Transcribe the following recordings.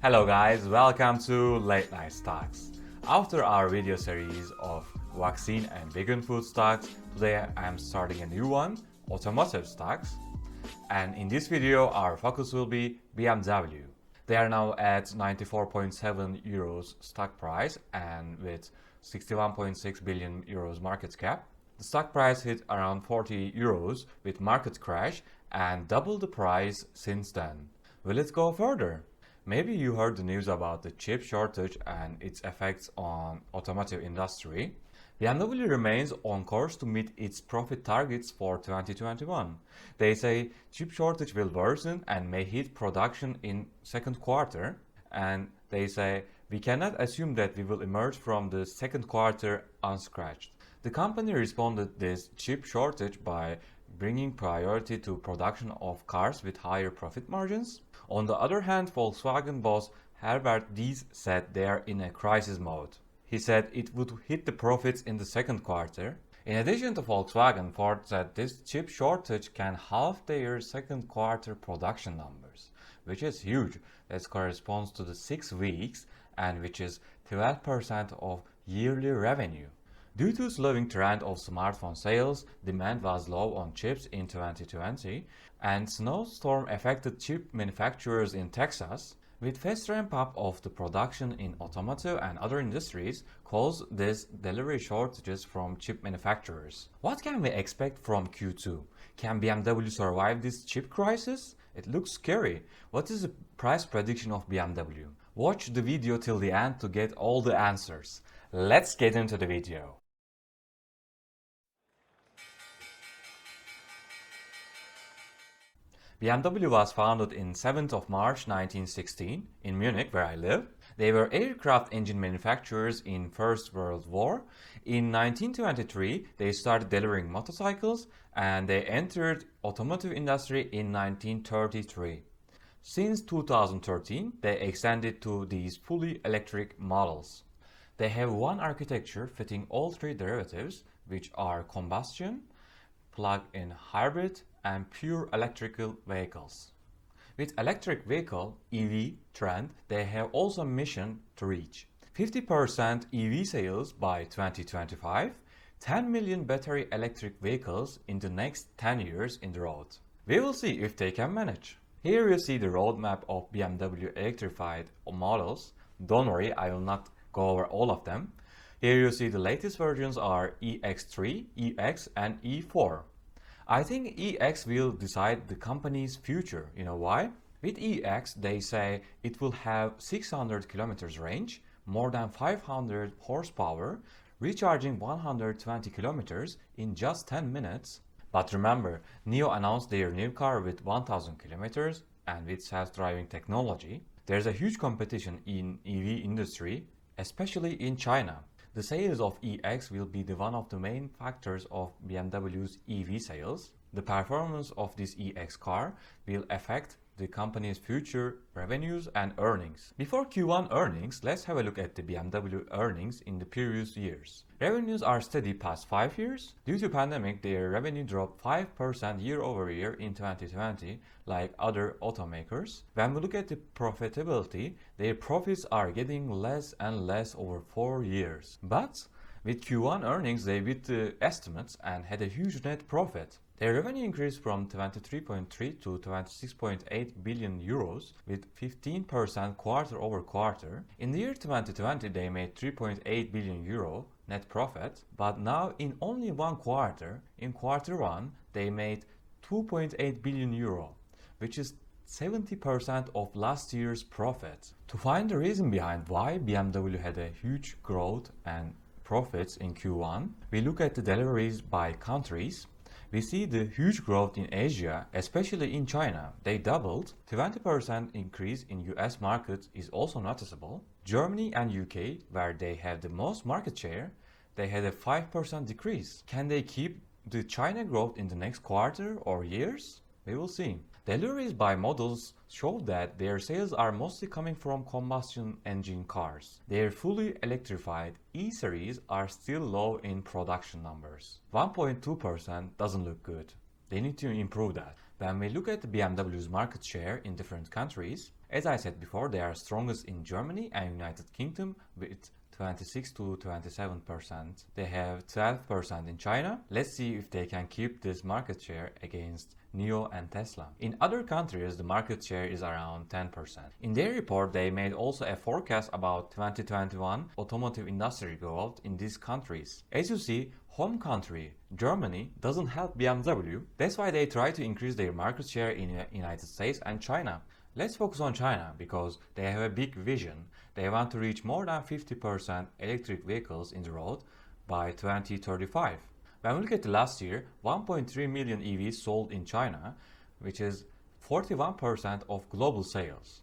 Hello guys, welcome to Late Night Stocks. After our video series of vaccine and vegan food stocks, today I am starting a new one, Automotive stocks. And in this video, our focus will be BMW. They are now at 94.7 euros stock price and with 61.6 billion euros market cap. The stock price hit around 40 euros with market crash and doubled the price since then. Will it go further? Maybe you heard the news about the chip shortage and its effects on automotive industry. BMW remains on course to meet its profit targets for 2021. They say chip shortage will worsen and may hit production in second quarter. And they say we cannot assume that we will emerge from the second quarter unscratched. The company responded this chip shortage by bringing priority to production of cars with higher profit margins. On the other hand, Volkswagen boss Herbert Diess said they are in a crisis mode. He said it would hit the profits in the second quarter. In addition to Volkswagen, Ford said this chip shortage can halve their second quarter production numbers, which is huge. That corresponds to the 6 weeks and which is 12% of yearly revenue. Due to slowing trend of smartphone sales, demand was low on chips in 2020, and snowstorm affected chip manufacturers in Texas. With fast ramp-up of the production in automotive and other industries caused these delivery shortages from chip manufacturers. What can we expect from Q2? Can BMW survive this chip crisis? It looks scary. What is the price prediction of BMW? Watch the video till the end to get all the answers. Let's get into the video. BMW was founded in 7th of March 1916 in Munich, where I live. They were aircraft engine manufacturers in First World War. In 1923, they started delivering motorcycles and they entered automotive industry in 1933. Since 2013, they extended to these fully electric models. They have one architecture fitting all three derivatives, which are combustion, plug-in hybrid, and pure electrical vehicles. With electric vehicle EV trend, they have also a mission to reach 50% EV sales by 2025, 10 million battery electric vehicles in the next 10 years in the road. We will see if they can manage. Here you see the roadmap of BMW electrified models. Don't worry, I will not go over all of them. Here you see the latest versions are EX3, EX and E4. I think EX will decide the company's future. You know why? With EX, they say it will have 600 kilometers range, more than 500 horsepower, recharging 120 kilometers in just 10 minutes. But remember, NIO announced their new car with 1000 kilometers and with self-driving technology. There's a huge competition in EV industry, especially in China. The sales of EX will be one of the main factors of BMW's EV sales. The performance of this EX car will affect the company's future revenues and earnings. Before Q1 earnings, let's have a look at the BMW earnings in the previous years. Revenues are steady past 5 years. Due to pandemic, their revenue dropped 5% year over year in 2020, like other automakers. When we look at the profitability, their profits are getting less and less over 4 years. But with Q1 earnings, they beat the estimates and had a huge net profit. Their revenue increased from 23.3 to 26.8 billion euros with 15% quarter over quarter. In the year 2020, they made 3.8 billion euro net profit, but now in only one quarter, in quarter one, they made 2.8 billion euro, which is 70% of last year's profit. To find the reason behind why BMW had a huge growth and profits in Q1, we look at the deliveries by countries. We see the huge growth in Asia, especially in China. They doubled. 20% increase in US market is also noticeable. Germany and UK, where they have the most market share, they had a 5% decrease. Can they keep the China growth in the next quarter or years? We will see. Deliveries by models show that their sales are mostly coming from combustion engine cars. Their fully electrified E-series are still low in production numbers. 1.2% doesn't look good. They need to improve that. When we look at the BMW's market share in different countries, as I said before, they are strongest in Germany and United Kingdom with 26 to 27%. They have 12% in China. Let's see if they can keep this market share against NIO and Tesla. In other countries, the market share is around 10%. In their report, they made also a forecast about 2021 automotive industry growth in these countries. As you see, home country, Germany, doesn't help BMW. That's why they try to increase their market share in the United States and China. Let's focus on China because they have a big vision. They want to reach more than 50% electric vehicles in the road by 2035. When we look at the last year, 1.3 million EVs sold in China, which is 41% of global sales.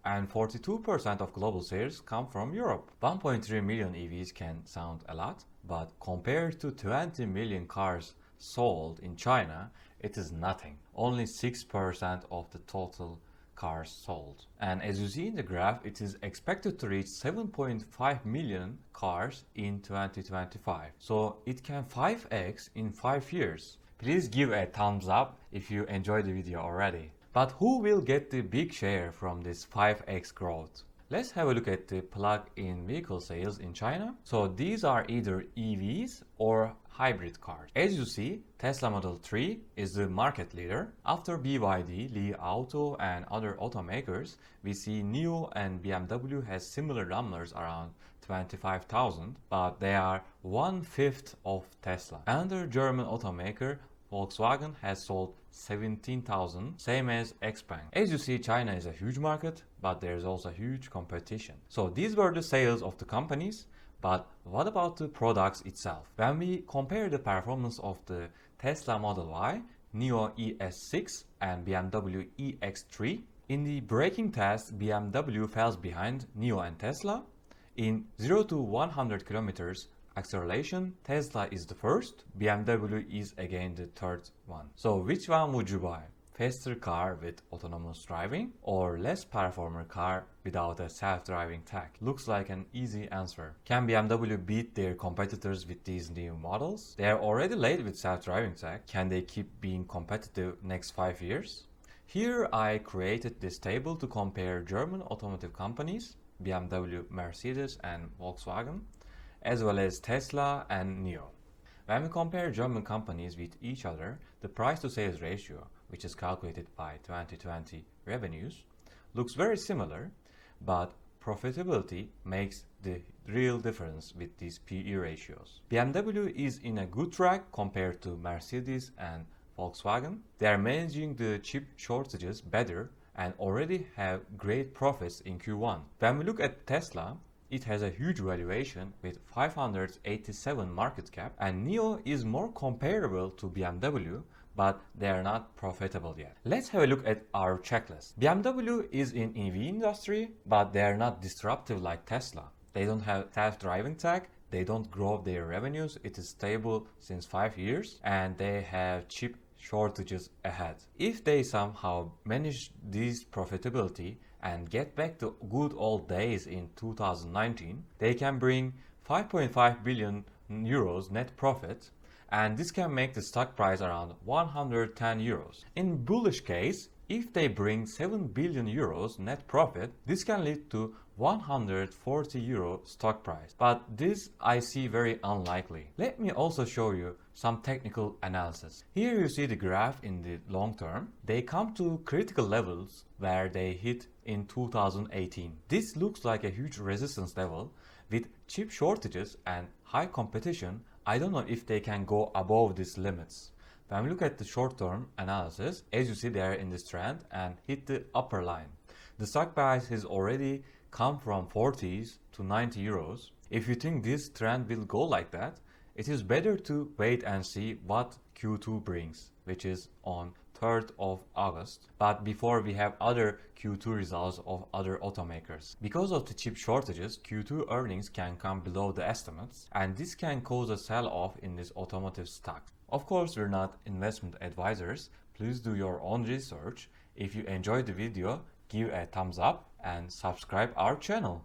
And 42% of global sales come from Europe. 1.3 million EVs can sound a lot, but compared to 20 million cars sold in China, it is nothing. Only 6% of the total cars sold. And as you see in the graph, it is expected to reach 7.5 million cars in 2025. So it can 5x in 5 years. Please give a thumbs up if you enjoyed the video already. But who will get the big share from this 5x growth? Let's have a look at the plug-in vehicle sales in China. So these are either EVs or hybrid cars. As you see, Tesla Model 3 is the market leader. After BYD, Li Auto and other automakers, we see NIO and BMW has similar numbers around 25,000, but they are 1/5 of Tesla. Another German automaker, Volkswagen, has sold 17,000, same as XPeng. As you see, China is a huge market, but there's also huge competition. So these were the sales of the companies, but what about the products itself? When we compare the performance of the Tesla Model Y, NIO ES6 and BMW EX3, in the braking test, BMW falls behind NIO and Tesla. In 0 to 100 kilometers acceleration, Tesla is the first, BMW is again the third one. So which one would you buy? Faster car with autonomous driving or less performer car without a self-driving tech? Looks like an easy answer. Can BMW beat their competitors with these new models? They are already late with self-driving tech. Can they keep being competitive next 5 years? Here I created this table to compare German automotive companies, BMW, Mercedes and Volkswagen, as well as Tesla and NIO. When we compare German companies with each other, the price to sales ratio, which is calculated by 2020 revenues, looks very similar, but profitability makes the real difference with these PE ratios. BMW is in a good track compared to Mercedes and Volkswagen. They are managing the chip shortages better and already have great profits in Q1. When we look at Tesla, it has a huge valuation with 587 market cap, and NIO is more comparable to BMW, but they are not profitable yet. Let's have a look at our checklist. BMW is in EV industry, but they are not disruptive like Tesla. They don't have self-driving tech, they don't grow their revenues, it is stable since 5 years, and they have chip shortages ahead. If they somehow manage this profitability and get back to good old days in 2019, they can bring 5.5 billion euros net profit, and this can make the stock price around 110 euros. In bullish case, if they bring 7 billion euros net profit, this can lead to 140 euro stock price. But this I see very unlikely. Let me also show you some technical analysis. Here you see the graph in the long term. They come to critical levels where they hit in 2018. This looks like a huge resistance level. With chip shortages and high competition, I don't know if they can go above these limits. When we look at the short-term analysis, as you see they are in this trend and hit the upper line. The stock price has already come from 40s to 90 euros. If you think this trend will go like that, it is better to wait and see what Q2 brings, which is on 3rd of August. But before we have other Q2 results of other automakers. Because of the chip shortages, Q2 earnings can come below the estimates, and this can cause a sell-off in this automotive stock. Of course, we're not investment advisors. Please do your own research. If you enjoyed the video, give a thumbs up and subscribe our channel.